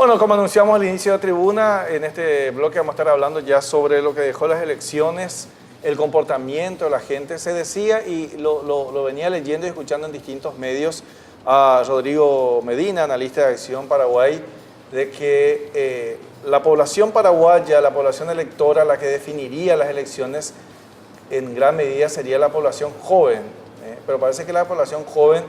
Bueno, como anunciamos al inicio de la tribuna, en este bloque vamos a estar hablando ya sobre lo que dejó las elecciones, el comportamiento de la gente. Se decía, y lo venía leyendo y escuchando en distintos medios, a Rodrigo Medina, analista de Acción Paraguay, de que la población paraguaya, la población electora, la que definiría las elecciones, en gran medida sería la población joven. Pero parece que la población joven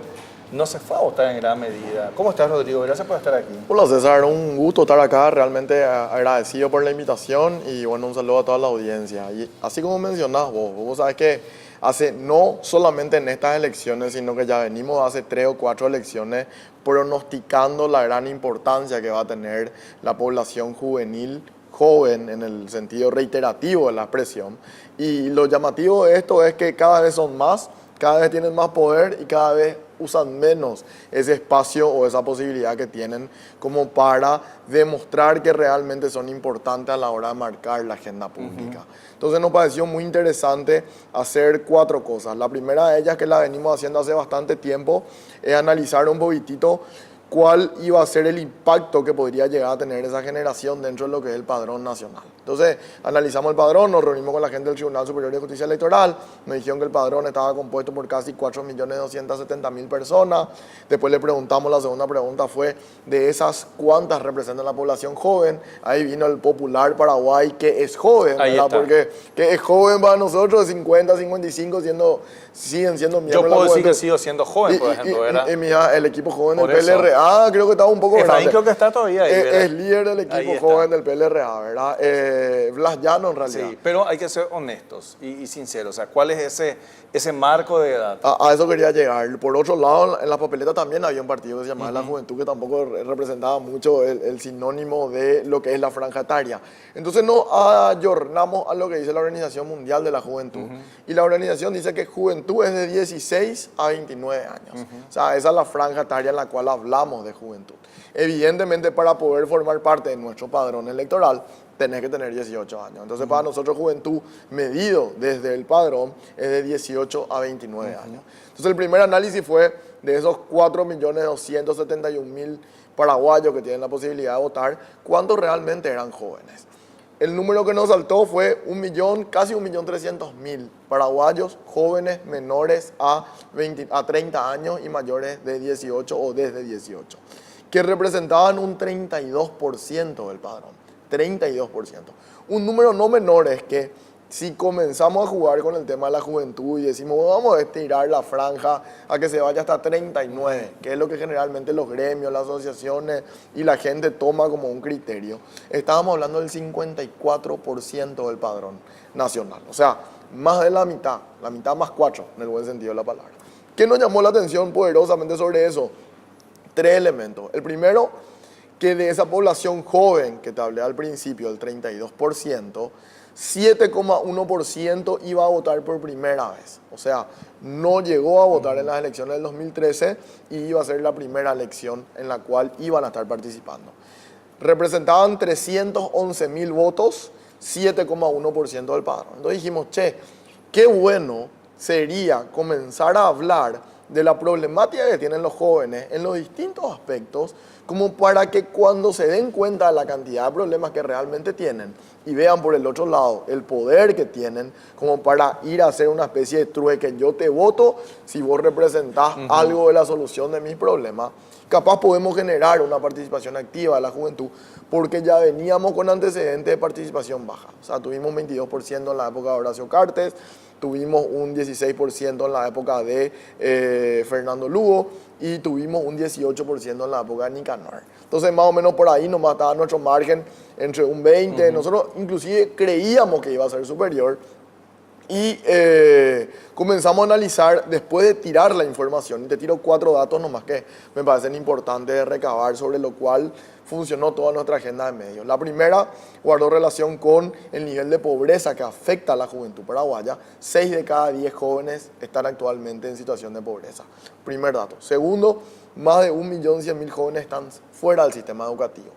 no se fue a votar en gran medida. ¿Cómo estás, Rodrigo? Gracias por estar aquí. Hola César, un gusto estar acá, realmente agradecido por la invitación y bueno, un saludo a toda la audiencia. Y así como mencionás vos sabés que hace no solamente en estas elecciones, sino que ya venimos hace 3 o 4 elecciones pronosticando la gran importancia que va a tener la población juvenil, joven en el sentido reiterativo de la expresión. Y lo llamativo de esto es que cada vez son más, cada vez tienen más poder y cada vez usan menos ese espacio o esa posibilidad que tienen como para demostrar que realmente son importantes a la hora de marcar la agenda pública. Entonces nos pareció muy interesante hacer 4 cosas. La primera de ellas, que la venimos haciendo hace bastante tiempo, es analizar un poquitito cuál iba a ser el impacto que podría llegar a tener esa generación dentro de lo que es el padrón nacional. Entonces, analizamos el padrón, nos reunimos con la gente del Tribunal Superior de Justicia Electoral, nos dijeron que el padrón estaba compuesto por casi 4.270.000 personas. Después le preguntamos, la segunda pregunta fue, de esas, ¿cuántas representan la población joven? Ahí vino el popular Paraguay, que es joven, ¿verdad? Porque que es joven para nosotros, 50, 55, siguen siendo miembros de la juventud. Yo puedo decir que sigo siendo joven, por ejemplo, ¿verdad? Y mira, el equipo joven del PLRA, creo que estaba un poco grande. Creo que está todavía ahí, es líder del equipo joven del PLRA, ¿verdad? Blas Llano, en realidad. Sí, pero hay que ser honestos y sinceros. O sea, ¿cuál es ese marco de edad? A eso quería llegar. Por otro lado, en la papeleta también había un partido que se llamaba La Juventud, que tampoco representaba mucho el sinónimo de lo que es la franja etaria. Entonces nos ayornamos a lo que dice la Organización Mundial de la Juventud. Y la organización dice que juventud es de 16 a 29 años. O sea, esa es la franja etaria en la cual hablamos de juventud. Evidentemente, para poder formar parte de nuestro padrón electoral, tenés que tener 18 años. Entonces, para nosotros, juventud medido desde el padrón es de 18 a 29 años. Entonces, el primer análisis fue de esos 4.271.000 paraguayos que tienen la posibilidad de votar, ¿cuántos realmente eran jóvenes? El número que nos saltó fue casi 1.300.000 paraguayos jóvenes menores a 30 años y mayores de 18 o desde 18, que representaban un 32% del padrón. 32%. Un número no menor es que si comenzamos a jugar con el tema de la juventud y decimos vamos a estirar la franja a que se vaya hasta 39, que es lo que generalmente los gremios, las asociaciones y la gente toma como un criterio, estábamos hablando del 54% del padrón nacional. O sea, más de la mitad más 4 en el buen sentido de la palabra. ¿Qué nos llamó la atención poderosamente sobre eso? 3 elementos. El primero, que de esa población joven que te hablé al principio, el 32%, 7,1% iba a votar por primera vez. O sea, no llegó a votar en las elecciones del 2013 y iba a ser la primera elección en la cual iban a estar participando. Representaban 311.000 votos, 7,1% del padrón. Entonces dijimos, qué bueno sería comenzar a hablar de la problemática que tienen los jóvenes en los distintos aspectos, como para que cuando se den cuenta de la cantidad de problemas que realmente tienen y vean por el otro lado el poder que tienen, como para ir a hacer una especie de trueque, yo te voto si vos representás algo de la solución de mis problemas, capaz podemos generar una participación activa de la juventud, porque ya veníamos con antecedentes de participación baja. O sea, tuvimos 22% en la época de Horacio Cartes, tuvimos un 16% en la época de Fernando Lugo y tuvimos un 18% en la época de Nicanor. Entonces, más o menos por ahí nomás estaba nuestro margen entre un 20%. Nosotros inclusive creíamos que iba a ser superior y comenzamos a analizar después de tirar la información. Y te tiro 4 datos nomás que me parecen importantes de recabar, sobre lo cual funcionó toda nuestra agenda de medios. La primera guardó relación con el nivel de pobreza que afecta a la juventud paraguaya. 6 de cada 10 jóvenes están actualmente en situación de pobreza. Primer dato. Segundo, más de 1.100.000 jóvenes están fuera del sistema educativo.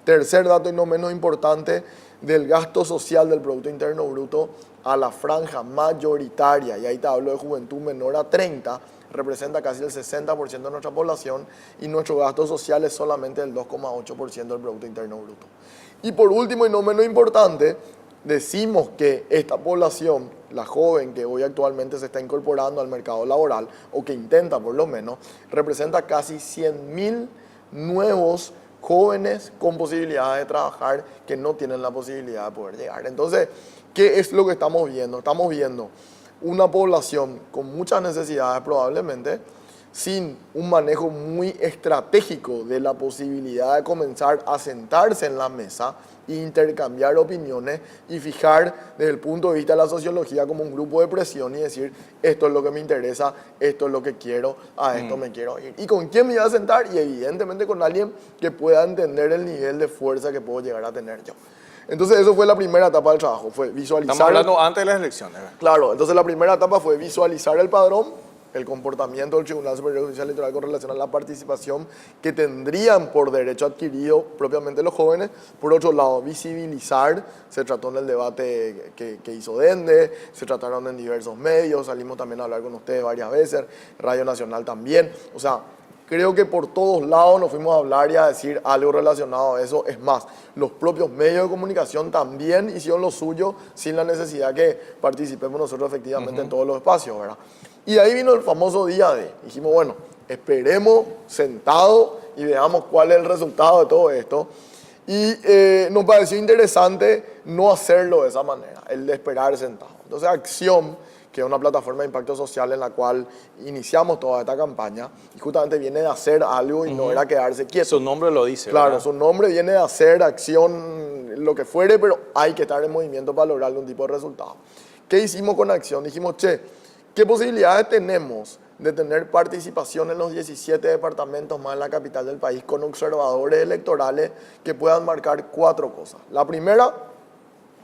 Tercer dato, y no menos importante, del gasto social del Producto Interno Bruto a la franja mayoritaria, y ahí te hablo de juventud menor a 30, representa casi el 60% de nuestra población y nuestro gasto social es solamente el 2,8% del Producto Interno Bruto. Y por último y no menos importante, decimos que esta población, la joven que hoy actualmente se está incorporando al mercado laboral, o que intenta por lo menos, representa casi 100.000 nuevos jóvenes con posibilidades de trabajar que no tienen la posibilidad de poder llegar. Entonces, ¿qué es lo que estamos viendo? Estamos viendo una población con muchas necesidades probablemente, sin un manejo muy estratégico de la posibilidad de comenzar a sentarse en la mesa e intercambiar opiniones y fijar desde el punto de vista de la sociología como un grupo de presión y decir, esto es lo que me interesa, esto es lo que quiero, a esto me quiero ir. ¿Y con quién me voy a sentar? Y evidentemente con alguien que pueda entender el nivel de fuerza que puedo llegar a tener yo. Entonces eso fue la primera etapa del trabajo, fue visualizar... Estamos hablando antes de las elecciones. Claro, entonces la primera etapa fue visualizar el padrón, el comportamiento del Tribunal Superior de Justicia Electoral con relación a la participación que tendrían por derecho adquirido propiamente los jóvenes. Por otro lado, visibilizar, se trató en el debate que hizo Dende, se trataron en diversos medios, salimos también a hablar con ustedes varias veces, Radio Nacional también. O sea, creo que por todos lados nos fuimos a hablar y a decir algo relacionado a eso. Es más, los propios medios de comunicación también hicieron lo suyo sin la necesidad que participemos nosotros efectivamente en todos los espacios, ¿verdad? Y de ahí vino el famoso día D. Dijimos, bueno, esperemos sentados y veamos cuál es el resultado de todo esto. Y nos pareció interesante no hacerlo de esa manera, el de esperar sentado. Entonces, Acción, que es una plataforma de impacto social en la cual iniciamos toda esta campaña, y justamente viene de hacer algo y no era quedarse quieto. Su nombre lo dice, Claro, ¿verdad? su nombre viene de hacer acción, lo que fuere, pero hay que estar en movimiento para lograr algún tipo de resultado. ¿Qué hicimos con Acción? Dijimos, ¿qué posibilidades tenemos de tener participación en los 17 departamentos más en la capital del país con observadores electorales que puedan marcar 4 cosas? La primera,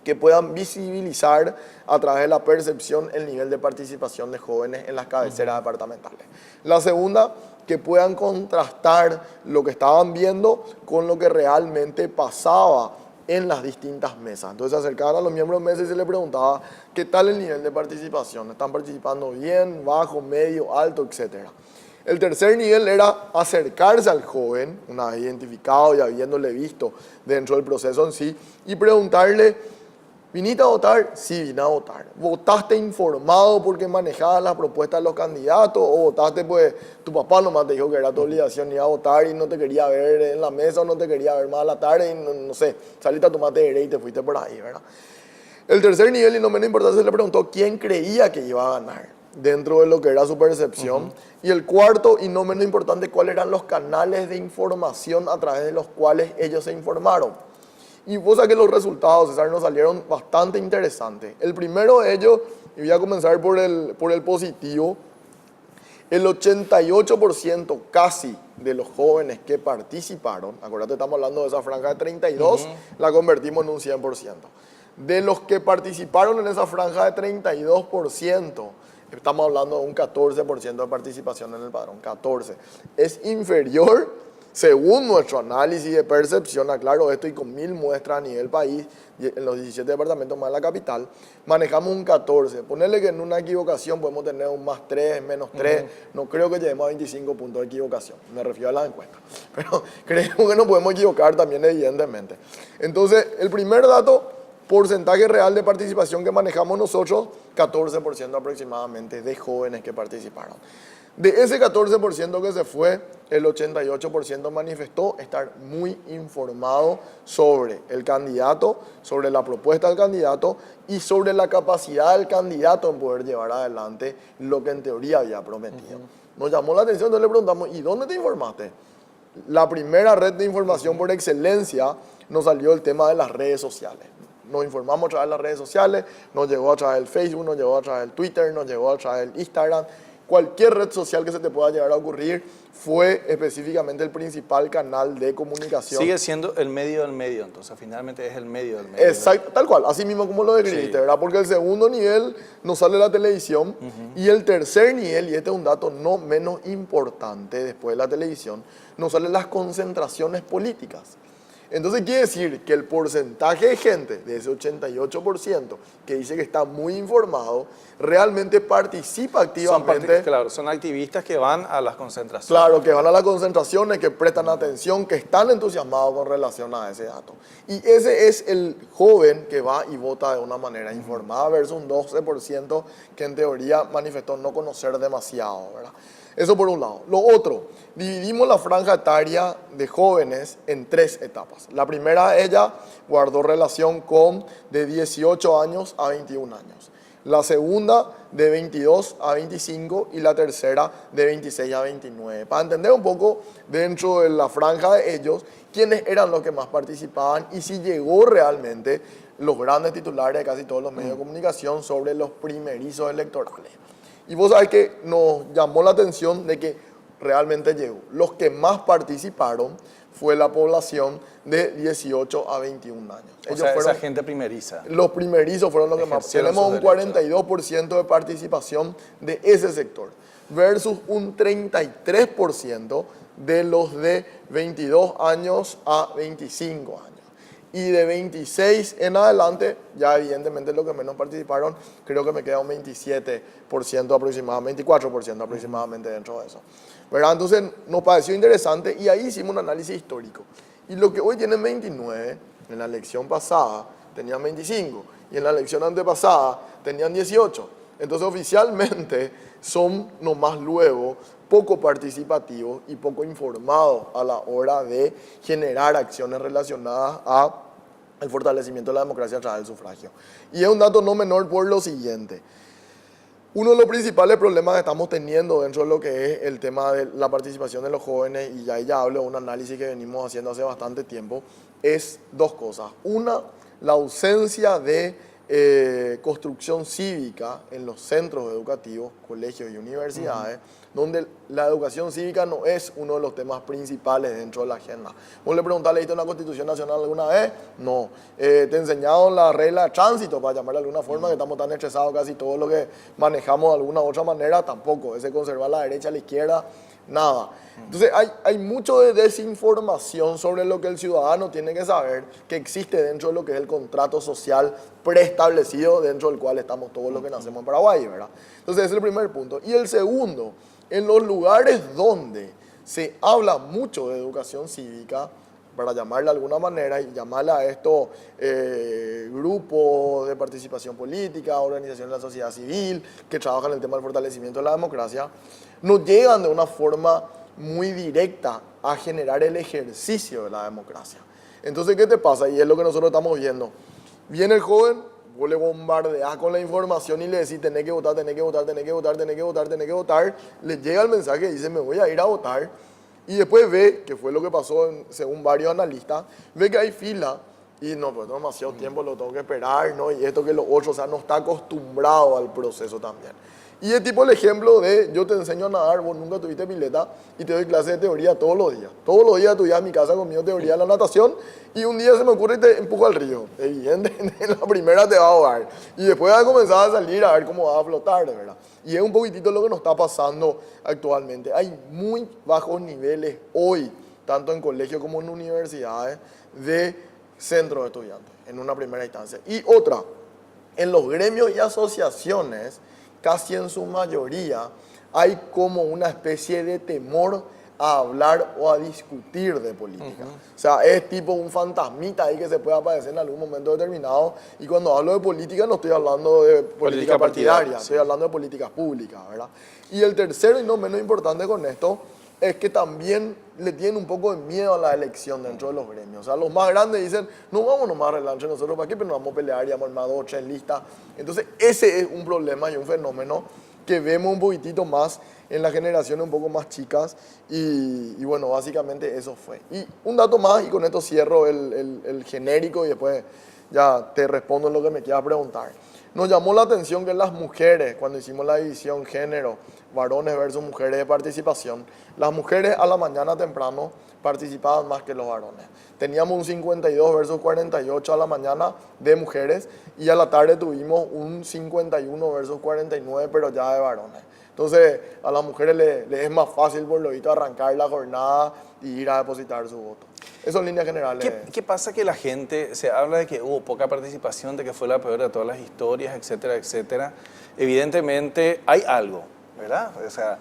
que puedan visibilizar a través de la percepción el nivel de participación de jóvenes en las cabeceras departamentales. La segunda, que puedan contrastar lo que estaban viendo con lo que realmente pasaba en las distintas mesas. Entonces se acercaban a los miembros de mesa y se les preguntaba qué tal el nivel de participación, están participando bien, bajo, medio, alto, etcétera. El tercer nivel era acercarse al joven, una vez identificado y habiéndole visto dentro del proceso en sí, y preguntarle, ¿viniste a votar? Sí, vine a votar. ¿Votaste informado porque manejabas las propuestas de los candidatos o votaste pues tu papá nomás te dijo que era tu obligación ir a votar y no te quería ver en la mesa o no te quería ver más a la tarde y no sé, saliste a tomar té y te fuiste por ahí, ¿verdad? El tercer nivel, y no menos importante, se le preguntó quién creía que iba a ganar dentro de lo que era su percepción. Y el cuarto, y no menos importante, cuáles eran los canales de información a través de los cuales ellos se informaron. Y vos sabés que los resultados, César, nos salieron bastante interesantes. El primero de ellos, y voy a comenzar por el positivo, el 88% casi de los jóvenes que participaron, acuérdate, estamos hablando de esa franja de 32, la convertimos en un 100%. De los que participaron en esa franja de 32%, estamos hablando de un 14% de participación en el padrón, 14%. Es inferior, según nuestro análisis de percepción, aclaro esto, y con 1000 muestras a nivel país, en los 17 departamentos más de la capital, manejamos un 14%. Ponerle que en una equivocación podemos tener un +3, -3, no creo que lleguemos a 25 puntos de equivocación, me refiero a las encuestas, pero creemos que nos podemos equivocar también evidentemente. Entonces, el primer dato, porcentaje real de participación que manejamos nosotros, 14% aproximadamente de jóvenes que participaron. De ese 14% que se fue, el 88% manifestó estar muy informado sobre el candidato, sobre la propuesta del candidato y sobre la capacidad del candidato en poder llevar adelante lo que en teoría había prometido. Nos llamó la atención, entonces le preguntamos, ¿y dónde te informaste? La primera red de información por excelencia nos salió el tema de las redes sociales. Nos informamos a través de las redes sociales, nos llegó a través del Facebook, nos llegó a través del Twitter, nos llegó a través del Instagram. Cualquier red social que se te pueda llegar a ocurrir fue específicamente el principal canal de comunicación. Sigue siendo el medio del medio, entonces finalmente es el medio del medio. Exacto, tal cual, así mismo como lo describiste, Sí. ¿verdad? Porque el segundo nivel nos sale la televisión y el tercer nivel, y este es un dato no menos importante después de la televisión, nos salen las concentraciones políticas. Entonces quiere decir que el porcentaje de gente, de ese 88%, que dice que está muy informado, realmente participa activamente. Claro, son activistas que van a las concentraciones. Claro, que van a las concentraciones, que prestan atención, que están entusiasmados con relación a ese dato. Y ese es el joven que va y vota de una manera informada versus un 12% que en teoría manifestó no conocer demasiado, ¿verdad? Eso por un lado. Lo otro, dividimos la franja etaria de jóvenes en 3 etapas. La primera, ella guardó relación con de 18 años a 21 años. La segunda, de 22 a 25 y la tercera, de 26 a 29. Para entender un poco dentro de la franja de ellos, quiénes eran los que más participaban y si llegó realmente los grandes titulares de casi todos los medios de comunicación sobre los primerizos electorales. Y vos sabés que nos llamó la atención de que realmente llegó. Los que más participaron fue la población de 18 a 21 años. O sea, esa gente primeriza. Los primerizos fueron los que más. Tenemos un 42% de participación de ese sector versus un 33% de los de 22 años a 25 años. Y de 26 en adelante, ya evidentemente los que menos participaron, creo que me queda un 27% aproximadamente, 24% aproximadamente dentro de eso. ¿Verdad? Entonces nos pareció interesante y ahí hicimos un análisis histórico. Y lo que hoy tienen 29, en la elección pasada tenían 25 y en la elección antepasada tenían 18. Entonces oficialmente son nomás luego poco participativos y poco informados a la hora de generar acciones relacionadas al fortalecimiento de la democracia a través del sufragio. Y es un dato no menor por lo siguiente. Uno de los principales problemas que estamos teniendo dentro de lo que es el tema de la participación de los jóvenes, y ya hablo de un análisis que venimos haciendo hace bastante tiempo, es 2 cosas. Una, la ausencia de construcción cívica en los centros educativos, colegios y universidades, donde la educación cívica no es uno de los temas principales dentro de la agenda. Vos le preguntás, ¿leíste una Constitución Nacional alguna vez? No. ¿Te enseñaron la regla de tránsito, para llamarla de alguna forma, que estamos tan estresados casi todo lo que manejamos de alguna u otra manera? Tampoco. Ese conservar la derecha, la izquierda, nada. Entonces hay mucho de desinformación sobre lo que el ciudadano tiene que saber que existe dentro de lo que es el contrato social preestablecido dentro del cual estamos todos los que nacemos en Paraguay, ¿verdad? Entonces ese es el primer punto. Y el segundo, en los lugares donde se habla mucho de educación cívica, para llamarla de alguna manera y llamarla a estos grupos de participación política, organizaciones de la sociedad civil que trabajan en el tema del fortalecimiento de la democracia, no llegan de una forma muy directa a generar el ejercicio de la democracia. Entonces, ¿qué te pasa? Y es lo que nosotros estamos viendo. Viene el joven, vos le bombardeás con la información y le decís, tenés que votar, tenés que votar, tenés que votar, tenés que votar, tenés que votar. Le llega el mensaje y dice, me voy a ir a votar. Y después ve, que fue lo que pasó según varios analistas, ve que hay fila y no, pues demasiado tiempo lo tengo que esperar, ¿no? Y esto que lo otro, o sea, no está acostumbrado al proceso también. Y es tipo el ejemplo de, yo te enseño a nadar, vos nunca tuviste pileta y te doy clase de teoría todos los días. Todos los días estudias en mi casa conmigo teoría de la natación y un día se me ocurre y te empujo al río. Evidentemente, en la primera te va a ahogar. Y después vas a comenzar a salir a ver cómo vas a flotar, de verdad. Y es un poquitito lo que nos está pasando actualmente. Hay muy bajos niveles hoy, tanto en colegios como en universidades, de centros de estudiantes, en una primera instancia. Y otra, en los gremios y asociaciones, casi en su mayoría, hay como una especie de temor a hablar o a discutir de política. O sea, es tipo un fantasmita ahí que se puede aparecer en algún momento determinado. Y cuando hablo de política no estoy hablando de política partidaria, estoy hablando de políticas públicas, ¿verdad? Y el tercero y no menos importante con esto es que también le tienen un poco de miedo a la elección dentro de los gremios. O sea, los más grandes dicen, no vamos nomás a arreglar entre nosotros, ¿para qué? Pero no vamos a pelear y vamos a armar 2 o 3 listas. Entonces, ese es un problema y un fenómeno que vemos un poquitito más en las generaciones un poco más chicas y bueno, básicamente eso fue. Y un dato más, y con esto cierro el genérico y después ya te respondo en lo que me quieras preguntar. Nos llamó la atención que las mujeres, cuando hicimos la división género, varones versus mujeres de participación, las mujeres a la mañana temprano participaban más que los varones. Teníamos un 52 versus 48 a la mañana de mujeres y a la tarde tuvimos un 51 versus 49, pero ya de varones. Entonces, a las mujeres les es más fácil por lo visto arrancar la jornada y ir a depositar su voto. Eso en líneas generales. ¿Qué pasa que la gente, se habla de que hubo poca participación, de que fue la peor de todas las historias, etcétera, etcétera? Evidentemente hay algo, ¿verdad? O sea,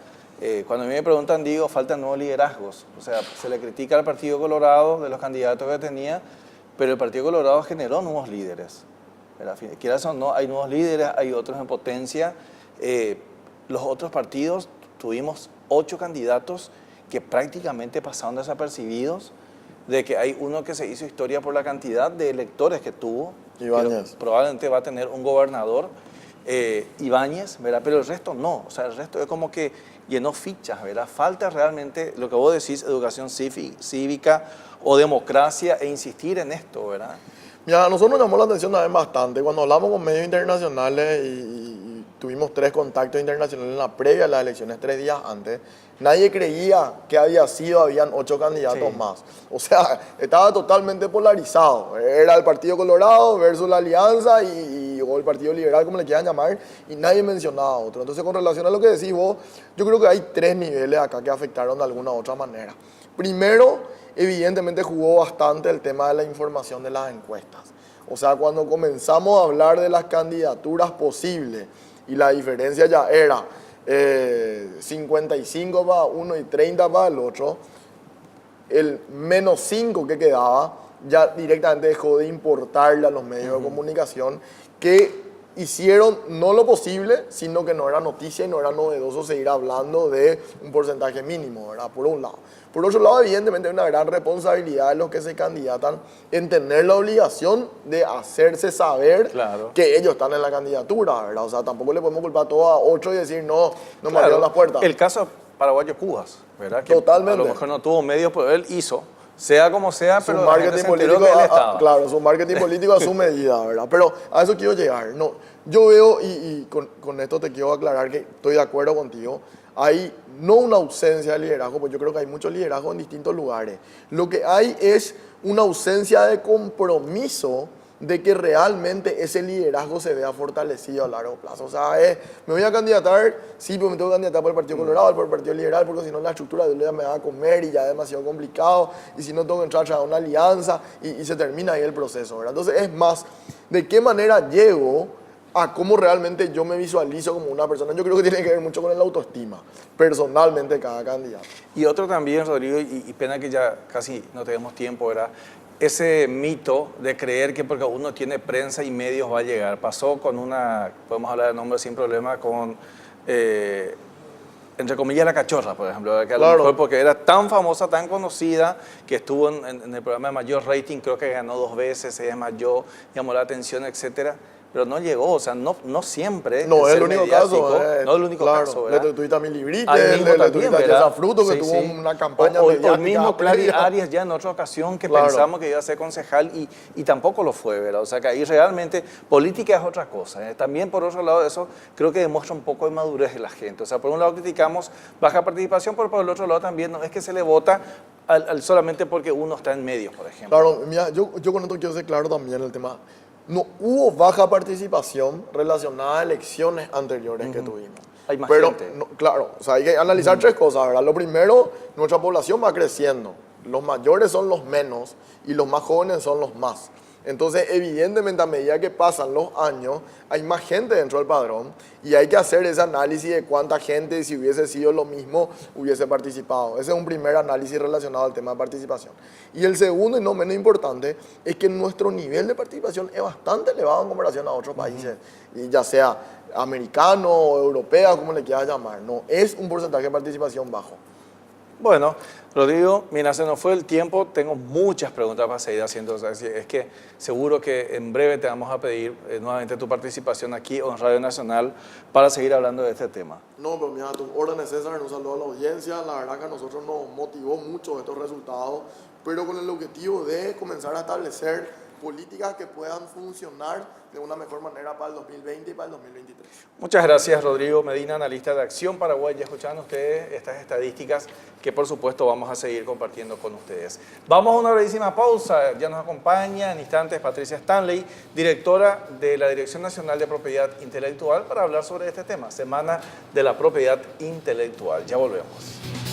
cuando a mí me preguntan, digo, faltan nuevos liderazgos. O sea, se le critica al Partido Colorado de los candidatos que tenía, pero el Partido Colorado generó nuevos líderes. Quieras o no, hay nuevos líderes, hay otros en potencia. Los otros partidos, tuvimos 8 candidatos que prácticamente pasaron desapercibidos, de que hay uno que se hizo historia por la cantidad de electores que tuvo. Ibáñez. Probablemente va a tener un gobernador, Ibáñez, ¿verdad? Pero el resto no. O sea, el resto es como que llenó fichas, ¿verdad? Falta realmente, lo que vos decís, educación cívica o democracia e insistir en esto, ¿verdad? Mira, a nosotros nos llamó la atención también bastante. Cuando hablamos con medios internacionales y tuvimos 3 contactos internacionales en la previa a las elecciones, 3 días antes, nadie creía que habían 8 candidatos más. O sea, estaba totalmente polarizado. Era el Partido Colorado versus la Alianza o el Partido Liberal, como le quieran llamar, y nadie mencionaba a otro. Entonces, con relación a lo que decís vos, yo creo que hay 3 niveles acá que afectaron de alguna u otra manera. Primero, evidentemente jugó bastante el tema de la información de las encuestas. O sea, cuando comenzamos a hablar de las candidaturas posibles y la diferencia ya era 55 para uno y 30 para el otro, el menos 5 que quedaba ya directamente dejó de importarle a los medios de comunicación, que hicieron no lo posible, sino que no era noticia y no era novedoso seguir hablando de un porcentaje mínimo, ¿verdad? Por un lado. Por otro lado, evidentemente hay una gran responsabilidad de los que se candidatan en tener la obligación de hacerse saber que ellos están en la candidatura, ¿verdad? O sea, tampoco le podemos culpar todo a otro y decir, no me abrieron las puertas. El caso paraguayo Cubas, ¿verdad? Que totalmente. A lo mejor no tuvo medios, pero él hizo. Sea como sea, su pero marketing político, que él estaba. Claro, su marketing político a su medida, ¿verdad? Pero a eso quiero llegar. No, yo veo, y con esto te quiero aclarar que estoy de acuerdo contigo, hay no una ausencia de liderazgo, pues yo creo que hay mucho liderazgo en distintos lugares. Lo que hay es una ausencia de compromiso de que realmente ese liderazgo se vea fortalecido a largo plazo. O sea, me voy a candidatar, sí, pero me tengo que candidatar por el Partido Colorado, por el Partido Liberal, porque si no la estructura de me va a comer y ya es demasiado complicado, y si no tengo que entrar a una alianza y se termina ahí el proceso, ¿verdad? Entonces es más, ¿de qué manera llego a cómo realmente yo me visualizo como una persona? Yo creo que tiene que ver mucho con el autoestima, personalmente, de cada candidato. Y otro también, Rodrigo, y pena que ya casi no tenemos tiempo, ¿verdad? Ese mito de creer que porque uno tiene prensa y medios va a llegar. Pasó con una, podemos hablar de nombre sin problema, con, entre comillas, La Cachorra, por ejemplo, que a lo mejor porque era tan famosa, tan conocida, que estuvo en el programa de mayor rating, creo que ganó 2 veces, se desmayó, llamó la atención, etcétera. Pero no llegó, o sea, no siempre. No es el único caso. No es el único caso, ¿verdad? Le tuviste a mi librito, le tuviste a Yesa Fruto, que tuvo una campaña mediática. O el mismo Clary Arias ya en otra ocasión que pensamos que iba a ser concejal y tampoco lo fue, ¿verdad? O sea, que ahí realmente política es otra cosa. También, por otro lado, eso creo que demuestra un poco de madurez de la gente. O sea, por un lado criticamos baja participación, pero por el otro lado también no es que se le vota solamente porque uno está en medios, por ejemplo. Claro, mira, yo con esto quiero ser claro también el tema. No hubo baja participación relacionada a elecciones anteriores que tuvimos. Hay más gente. No, claro, o sea, hay que analizar 3 cosas, ¿verdad? Lo primero, nuestra población va creciendo. Los mayores son los menos y los más jóvenes son los más. Entonces, evidentemente, a medida que pasan los años, hay más gente dentro del padrón y hay que hacer ese análisis de cuánta gente, si hubiese sido lo mismo, hubiese participado. Ese es un primer análisis relacionado al tema de participación. Y el segundo, y no menos importante, es que nuestro nivel de participación es bastante elevado en comparación a otros países, y ya sea americano o europeo, como le quieras llamar. No es un porcentaje de participación bajo. Bueno, Rodrigo, mira, se nos fue el tiempo, tengo muchas preguntas para seguir haciendo, o sea, es que seguro que en breve te vamos a pedir nuevamente tu participación aquí en Radio Nacional para seguir hablando de este tema. No, pero mira, tus órdenes, César, un saludo a la audiencia, la verdad que a nosotros nos motivó mucho estos resultados, pero con el objetivo de comenzar a establecer políticas que puedan funcionar de una mejor manera para el 2020 y para el 2023. Muchas gracias, Rodrigo Medina, analista de Acción Paraguay. Ya escucharon ustedes estas estadísticas que, por supuesto, vamos a seguir compartiendo con ustedes. Vamos a una brevísima pausa. Ya nos acompaña en instantes Patricia Stanley, directora de la Dirección Nacional de Propiedad Intelectual, para hablar sobre este tema, Semana de la Propiedad Intelectual. Ya volvemos.